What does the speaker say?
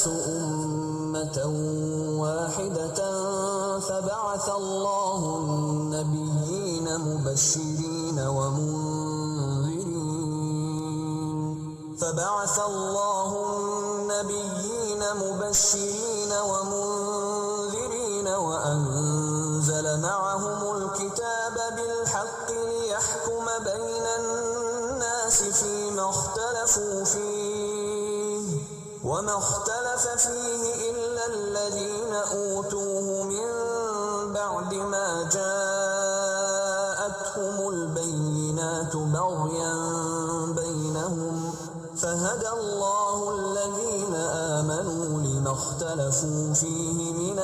الناس أمة واحدة فبعث الله النبيين مبشرين ومنذرين وأنزل معهم الكتاب بالحق ليحكم بين الناس فيما اختلفوا فيه وما اختلف فيه إلا الذين أوتوه من بعد ما جاءتهم البينات بغيا بينهم فهدى الله الذين آمنوا لما اختلفوا فيه من